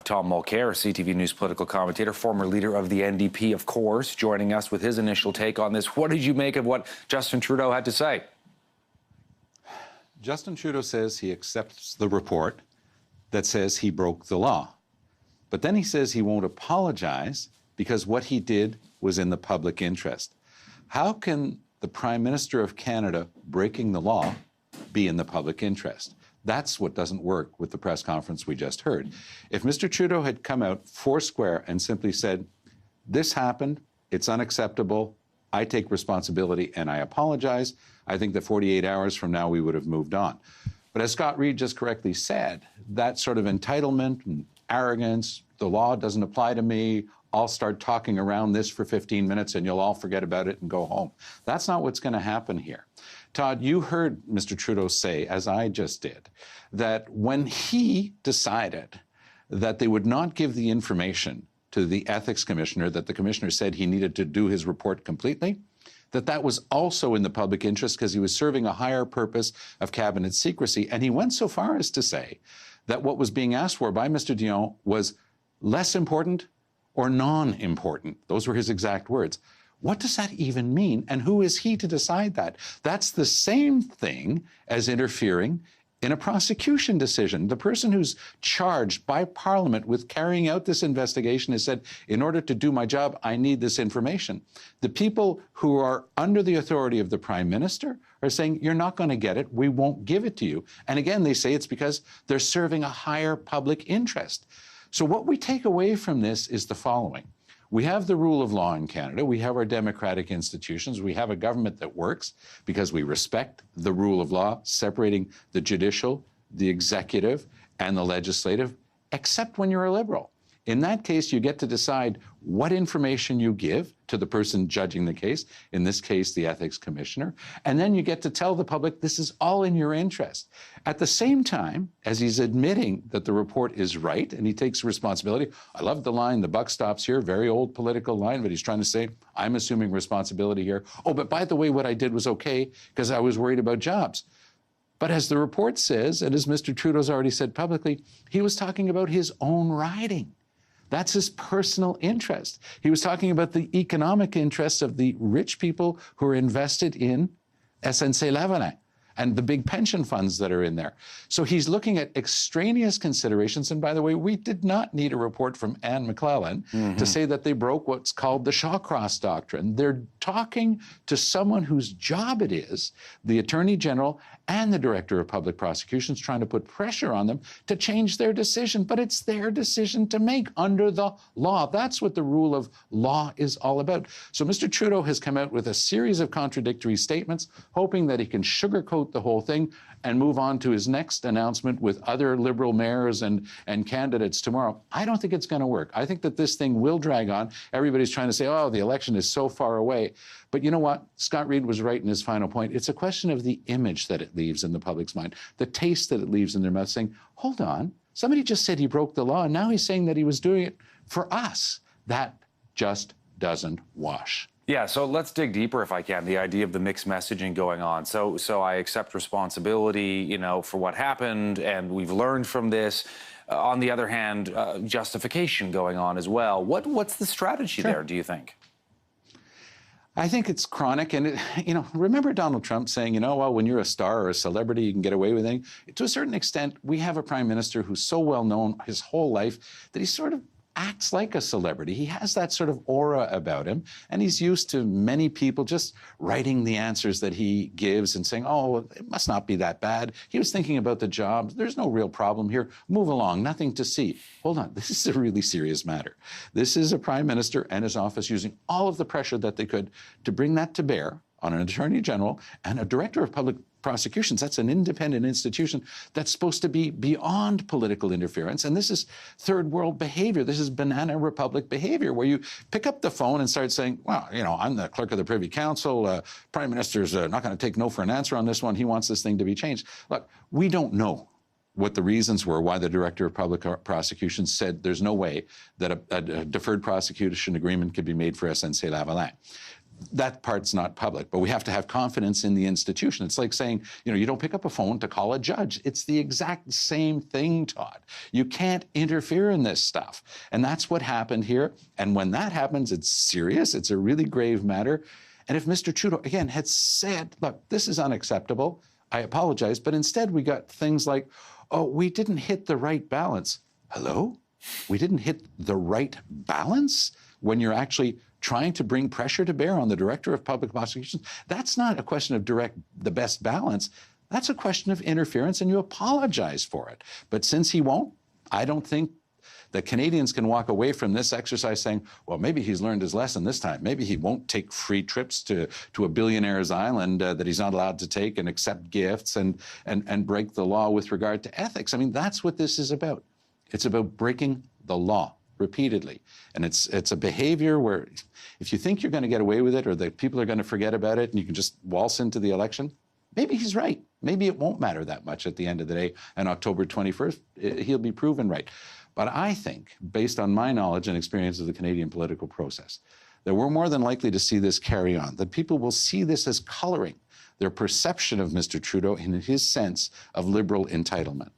Tom Mulcair, CTV News political commentator, former leader of the NDP, of course, joining us with his initial take on this. What did you make of what Justin Trudeau had to say? Justin Trudeau says he accepts the report that says he broke the law. But then he says he won't apologize because what he did was in the public interest. How can the Prime Minister of Canada breaking the law be in the public interest? That's what doesn't work with the press conference we just heard. If Mr. Trudeau had come out foursquare and simply said, this happened, it's unacceptable, I take responsibility and I apologize, I think that 48 hours from now we would have moved on. But as Scott Reid just correctly said, that sort of entitlement and arrogance, the law doesn't apply to me, I'll start talking around this for 15 minutes and you'll all forget about it and go home. That's not what's going to happen here. Todd, you heard Mr. Trudeau say, as I just did, that when he decided that they would not give the information to the ethics commissioner, that the commissioner said he needed to do his report completely, that was also in the public interest because he was serving a higher purpose of cabinet secrecy. And he went so far as to say that what was being asked for by Mr. Dion was less important or non-important. Those were his exact words. What does that even mean? And who is he to decide that? That's the same thing as interfering in a prosecution decision. The person who's charged by Parliament with carrying out this investigation has said, in order to do my job, I need this information. The people who are under the authority of the Prime Minister are saying, you're not going to get it, we won't give it to you. And again, they say it's because they're serving a higher public interest. So what we take away from this is the following. We have the rule of law in Canada. We have our democratic institutions. We have a government that works because we respect the rule of law, separating the judicial, the executive, and the legislative, except when you're a Liberal. In that case, you get to decide what information you give to the person judging the case, in this case, the ethics commissioner, and then you get to tell the public this is all in your interest. At the same time, as he's admitting that the report is right and he takes responsibility, I love the line, the buck stops here, very old political line, but he's trying to say, I'm assuming responsibility here. Oh, but by the way, what I did was okay because I was worried about jobs. But as the report says, and as Mr. Trudeau's already said publicly, he was talking about his own riding. That's his personal interest. He was talking about the economic interests of the rich people who are invested in SNC Lavalin and the big pension funds that are in there. So he's looking at extraneous considerations. And by the way, we did not need a report from Anne McClellan to say that they broke what's called the Shawcross Doctrine. They're talking to someone whose job it is, the Attorney General and the Director of Public Prosecutions, trying to put pressure on them to change their decision. But it's their decision to make under the law. That's what the rule of law is all about. So Mr. Trudeau has come out with a series of contradictory statements, hoping that he can sugarcoat the whole thing and move on to his next announcement with other Liberal mayors and candidates tomorrow. I don't think it's going to work. I think that this thing will drag on. Everybody's trying to say, oh, the election is so far away. But you know what? Scott Reid was right in his final point. It's a question of the image that it leaves in the public's mind, the taste that it leaves in their mouth, saying, hold on, somebody just said he broke the law, and now he's saying that he was doing it for us. That just doesn't wash. Yeah, so let's dig deeper if I can, the idea of the mixed messaging going on. So I accept responsibility, you know, for what happened, and we've learned from this. On the other hand, justification going on as well. What's the strategy there, do you think? I think it's chronic, and remember Donald Trump saying, well, when you're a star or a celebrity, you can get away with anything. To a certain extent, we have a prime minister who's so well known his whole life that he sort of acts like a celebrity. He has that sort of aura about him, and he's used to many people just writing the answers that he gives and saying, oh, it must not be that bad. He was thinking about the jobs. There's no real problem here. Move along, nothing to see. Hold on, this is a really serious matter. This is a prime minister and his office using all of the pressure that they could to bring that to bear on an attorney general and a director of public prosecutions. That's an independent institution that's supposed to be beyond political interference. And this is third world behavior. This is banana republic behavior, where you pick up the phone and start saying, well, I'm the clerk of the Privy Council. Prime Minister's not going to take no for an answer on this one. He wants this thing to be changed. Look, we don't know what the reasons were why the Director of Public Prosecutions said there's no way that a deferred prosecution agreement could be made for SNC Lavalin. that part's not public, but we have to have confidence in the institution. It's like saying, you don't pick up a phone to call a judge. It's the exact same thing, Todd. You can't interfere in this stuff. And that's what happened here. And when that happens, it's serious. It's a really grave matter. And if Mr. Trudeau, again, had said, look, this is unacceptable, I apologize, but instead we got things like, oh, we didn't hit the right balance. Hello? We didn't hit the right balance when you're actually trying to bring pressure to bear on the Director of Public Prosecutions? That's not a question of the best balance. That's a question of interference, and you apologize for it. But since he won't, I don't think the Canadians can walk away from this exercise saying, well, maybe he's learned his lesson this time. Maybe he won't take free trips to a billionaire's island that he's not allowed to take and accept gifts and break the law with regard to ethics. I mean, that's what this is about. It's about breaking the law repeatedly. And it's a behavior where if you think you're going to get away with it or that people are going to forget about it and you can just waltz into the election, maybe he's right. Maybe it won't matter that much at the end of the day. And October 21st, he'll be proven right. But I think, based on my knowledge and experience of the Canadian political process, that we're more than likely to see this carry on, that people will see this as coloring their perception of Mr. Trudeau in his sense of liberal entitlement.